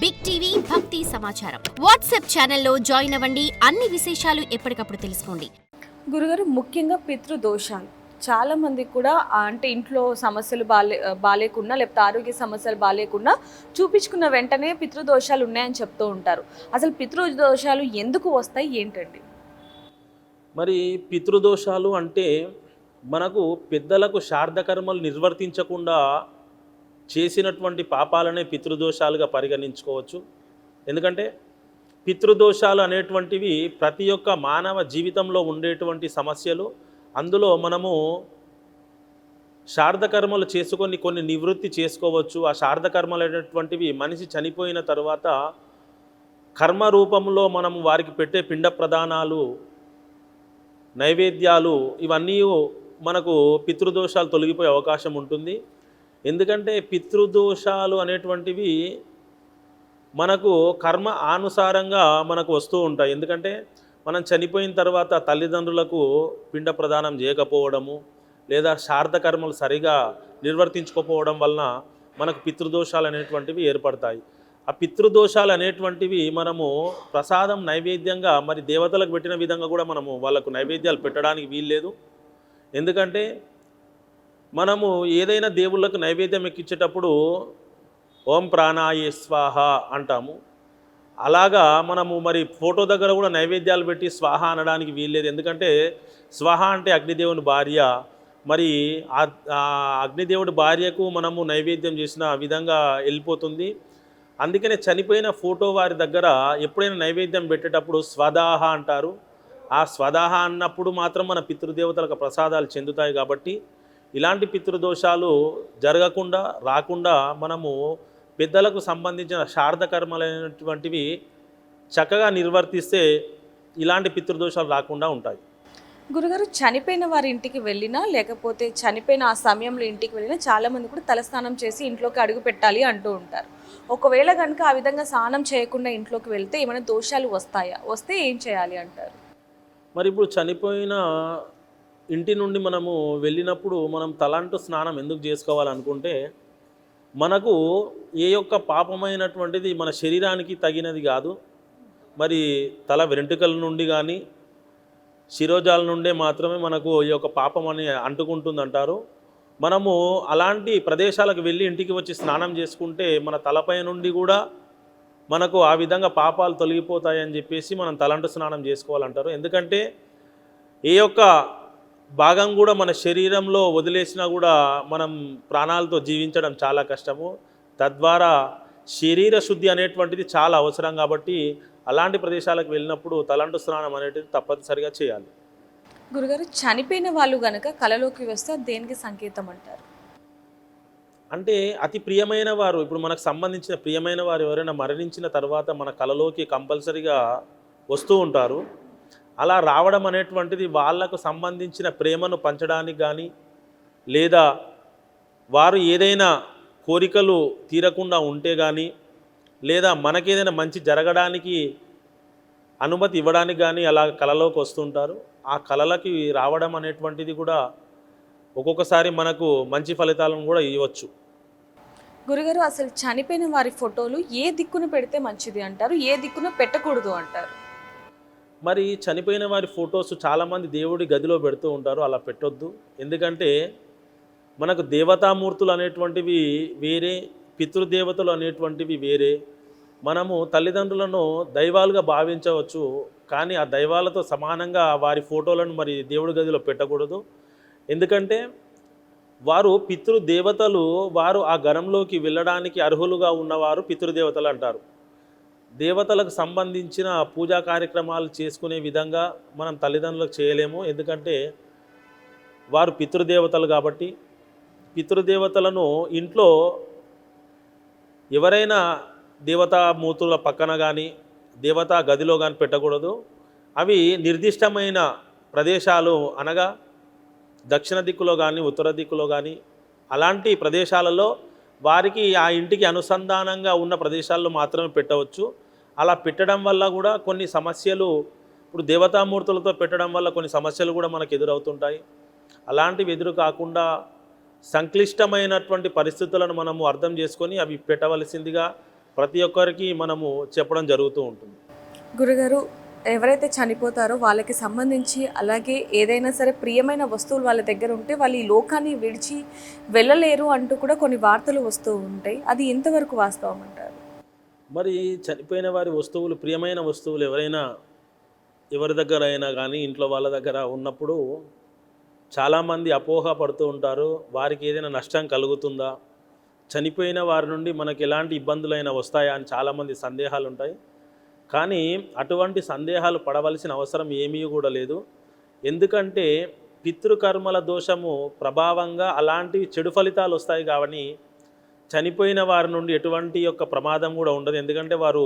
Big TV భక్తి సమాచారం WhatsApp ఛానల్లో జాయిన్ అవ్వండి. అన్ని విశేషాలు ఎప్పటికప్పుడు తెలుసుకోండి. గురుగారు, ముఖ్యంగా పితృదోషాలు చాలా మందికి కూడా అంటే ఇంట్లో సమస్యలు బాలేకున్నా లేకపోతే ఆరోగ్య సమస్యలు బాలేకున్నా చూపించుకున్న వెంటనే పితృదోషాలు ఉన్నాయని చెప్తూ ఉంటారు. అసలు పితృదోషాలు ఎందుకు వస్తాయి ఏంటండి? మరి పితృదోషాలు అంటే మనకు పెద్దలకు శార్ధకర్మలు నిర్వర్తించకుండా చేసినటువంటి పాపాలనే పితృదోషాలుగా పరిగణించుకోవచ్చు. ఎందుకంటే పితృదోషాలు అనేటువంటివి ప్రతి ఒక్క మానవ జీవితంలో ఉండేటువంటి సమస్యలు. అందులో మనము శార్ధకర్మలు చేసుకొని కొన్ని నివృత్తి చేసుకోవచ్చు. ఆ శార్ధకర్మలు అనేటువంటివి మనిషి చనిపోయిన తర్వాత కర్మ రూపంలో మనము వారికి పెట్టే పిండ ప్రదానాలు, నైవేద్యాలు, ఇవన్నీ మనకు పితృదోషాలు తొలగిపోయే అవకాశం ఉంటుంది. ఎందుకంటే పితృదోషాలు అనేటువంటివి మనకు కర్మ అనుసారంగా మనకు వస్తూ ఉంటాయి. ఎందుకంటే మనం చనిపోయిన తర్వాత తల్లిదండ్రులకు పిండ ప్రదానం చేయకపోవడము లేదా శార్ధకర్మలు సరిగా నిర్వర్తించుకోకపోవడం వలన మనకు పితృదోషాలు అనేటువంటివి ఏర్పడతాయి. ఆ పితృదోషాలు అనేటువంటివి మనము ప్రసాదం నైవేద్యంగా మరి దేవతలకు పెట్టిన విధంగా కూడా మనము వాళ్ళకు నైవేద్యాలు పెట్టడానికి వీల్లేదు. ఎందుకంటే మనము ఏదైనా దేవుళ్ళకు నైవేద్యం ఎక్కించేటప్పుడు ఓం ప్రాణాయ స్వాహ అంటాము. అలాగా మనము మరి ఫోటో దగ్గర కూడా నైవేద్యాలు పెట్టి స్వాహ అనడానికి వీల్లేదు. ఎందుకంటే స్వాహ అంటే అగ్నిదేవుని భార్య. మరి ఆ అగ్నిదేవుడి భార్యకు మనము నైవేద్యం చేసిన విధంగా వెళ్ళిపోతుంది. అందుకనే చనిపోయిన ఫోటో వారి దగ్గర ఎప్పుడైనా నైవేద్యం పెట్టేటప్పుడు స్వదాహ అంటారు. ఆ స్వదాహ అన్నప్పుడు మాత్రం మన పితృదేవతలకు ప్రసాదాలు చెందుతాయి. కాబట్టి ఇలాంటి పితృదోషాలు జరగకుండా రాకుండా మనము పెద్దలకు సంబంధించిన శార్ధకర్మలైనటువంటివి చక్కగా నిర్వర్తిస్తే ఇలాంటి పితృదోషాలు రాకుండా ఉంటాయి. గురుగారు, చనిపోయిన వారి ఇంటికి వెళ్ళినా లేకపోతే చనిపోయిన ఆ సమయంలో ఇంటికి వెళ్ళినా చాలామంది కూడా తలస్నానం చేసి ఇంట్లోకి అడుగు పెట్టాలి అంటూ ఉంటారు. ఒకవేళ కనుక ఆ విధంగా స్నానం చేయకుండా ఇంట్లోకి వెళ్తే ఏమైనా దోషాలు వస్తాయా? వస్తే ఏం చేయాలి అంటారు? మరి ఇప్పుడు చనిపోయిన ఇంటి నుండి మనము వెళ్ళినప్పుడు మనం తలంటు స్నానం ఎందుకు చేసుకోవాలనుకుంటే మనకు ఏ యొక్క పాపమైనటువంటిది మన శరీరానికి తగినది కాదు. మరి తల వెంట్రుకల నుండి కానీ శిరోజాల నుండే మాత్రమే మనకు ఈ యొక్క పాపం అని అంటుకుంటుంది అంటారు. మనము అలాంటి ప్రదేశాలకు వెళ్ళి ఇంటికి వచ్చి స్నానం చేసుకుంటే మన తలపై నుండి కూడా మనకు ఆ విధంగా పాపాలు తొలగిపోతాయని చెప్పేసి మనం తలంటు స్నానం చేసుకోవాలంటారు. ఎందుకంటే ఏ యొక్క భాగం కూడా మన శరీరంలో వదిలేసినా కూడా మనం ప్రాణాలతో జీవించడం చాలా కష్టము. తద్వారా శరీర శుద్ధి అనేటువంటిది చాలా అవసరం. కాబట్టి అలాంటి ప్రదేశాలకు వెళ్ళినప్పుడు తలంటు స్నానం అనేటిది తప్పనిసరిగా చేయాలి. గురుగారు, చనిపోయిన వాళ్ళు గనక కలలోకి వస్తే దేనికి సంకేతం అంటారు? అంటే అతి ప్రియమైన వారు, ఇప్పుడు మనకు సంబంధించిన ప్రియమైన వారు ఎవరైనా మరణించిన తర్వాత మన కలలోకి కంపల్సరిగా వస్తూ ఉంటారు. అలా రావడం అనేటువంటిది వాళ్లకు సంబంధించిన ప్రేమను పంచడానికి కానీ లేదా వారు ఏదైనా కోరికలు తీరకుండా ఉంటే కానీ లేదా మనకేదైనా మంచి జరగడానికి అనుమతి ఇవ్వడానికి కానీ అలా కలలోకి వస్తుంటారు. ఆ కలలకి రావడం అనేటువంటిది కూడా ఒక్కొక్కసారి మనకు మంచి ఫలితాలను కూడా ఇవ్వచ్చు. గురుగారు, అసలు చనిపోయిన వారి ఫోటోలు ఏ దిక్కున పెడితే మంచిది అంటారు, ఏ దిక్కున పెట్టకూడదు అంటారు? మరి చనిపోయిన వారి ఫొటోస్ చాలామంది దేవుడి గదిలో పెడుతూ ఉంటారు. అలా పెట్టొద్దు. ఎందుకంటే మనకు దేవతామూర్తులు అనేటువంటివి వేరే, పితృదేవతలు అనేటువంటివి వేరే. మనము తల్లిదండ్రులను దైవాలుగా భావించవచ్చు, కానీ ఆ దైవాలతో సమానంగా వారి ఫోటోలను మరి దేవుడి గదిలో పెట్టకూడదు. ఎందుకంటే వారు పితృదేవతలు. వారు ఆ గణంలోకి వెళ్ళడానికి అర్హులుగా ఉన్నవారు పితృదేవతలు అంటారు. దేవతలకు సంబంధించిన పూజా కార్యక్రమాలు చేసుకునే విధంగా మనం తల్లిదండ్రులకు చేయలేము. ఎందుకంటే వారు పితృదేవతలు. కాబట్టి పితృదేవతలను ఇంట్లో ఎవరైనా దేవతామూర్తుల పక్కన కానీ దేవతా గదిలో కానీ పెట్టకూడదు. అవి నిర్దిష్టమైన ప్రదేశాలు, అనగా దక్షిణ దిక్కులో కానీ ఉత్తర దిక్కులో కానీ అలాంటి ప్రదేశాలలో వారికి ఆ ఇంటికి అనుసంధానంగా ఉన్న ప్రదేశాల్లో మాత్రమే పెట్టవచ్చు. అలా పెట్టడం వల్ల కూడా కొన్ని సమస్యలు, ఇప్పుడు దేవతామూర్తులతో పెట్టడం వల్ల కొన్ని సమస్యలు కూడా మనకు ఎదురవుతుంటాయి. అలాంటివి ఎదురు కాకుండా సంక్లిష్టమైనటువంటి పరిస్థితులను మనము అర్థం చేసుకొని అవి పెట్టవలసిందిగా ప్రతి ఒక్కరికి మనము చెప్పడం జరుగుతూ ఉంటుంది. గురుగారు, ఎవరైతే చనిపోతారో వాళ్ళకి సంబంధించి అలాగే ఏదైనా సరే ప్రియమైన వస్తువులు వాళ్ళ దగ్గర ఉంటే వాళ్ళు ఈ లోకాన్ని విడిచి వెళ్ళలేరు అంటూ కూడా కొన్ని వార్తలు వస్తూ ఉంటాయి. అది ఎంతవరకు వాస్తవం అంటారు? మరి చనిపోయిన వారి వస్తువులు, ప్రియమైన వస్తువులు ఎవరి దగ్గర అయినా కానీ ఇంట్లో వాళ్ళ దగ్గర ఉన్నప్పుడు చాలామంది అపోహ పడుతూ ఉంటారు. వారికి ఏదైనా నష్టం కలుగుతుందా, చనిపోయిన వారి నుండి మనకి ఎలాంటి ఇబ్బందులైనా వస్తాయా అని చాలామంది సందేహాలు ఉంటాయి. కానీ అటువంటి సందేహాలు పడవలసిన అవసరం ఏమీ కూడా లేదు. ఎందుకంటే పితృకర్మల దోషము ప్రభావంగా అలాంటివి చెడు ఫలితాలు వస్తాయి. కాబట్టి చనిపోయిన వారి నుండి ఎటువంటి యొక్క ప్రమాదం కూడా ఉండదు. ఎందుకంటే వారు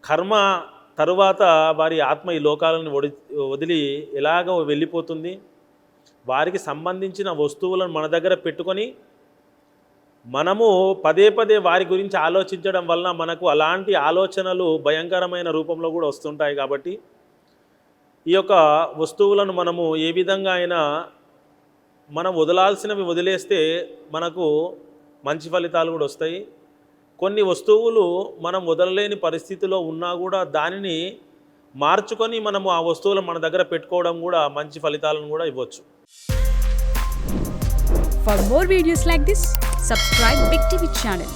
కర్మ తరువాత వారి ఆత్మ ఈ లోకాలను వదిలి ఎలాగో వెళ్ళిపోతుంది. వారికి సంబంధించిన వస్తువులను మన దగ్గర పెట్టుకొని మనము పదే పదే వారి గురించి ఆలోచించడం వలన మనకు అలాంటి ఆలోచనలు భయంకరమైన రూపంలో కూడా వస్తుంటాయి. కాబట్టి ఈ యొక్క వస్తువులను మనము ఏ విధంగా అయినా మనం వదలాల్సినవి వదిలేస్తే మనకు మంచి ఫలితాలు కూడా వస్తాయి. కొన్ని వస్తువులు మనం వదలలేని పరిస్థితిలో ఉన్నా కూడా దానిని మార్చుకొని మనము ఆ వస్తువులను మన దగ్గర పెట్టుకోవడం కూడా మంచి ఫలితాలను కూడా ఇవ్వచ్చు. For more videos like this, subscribe Big TV channel.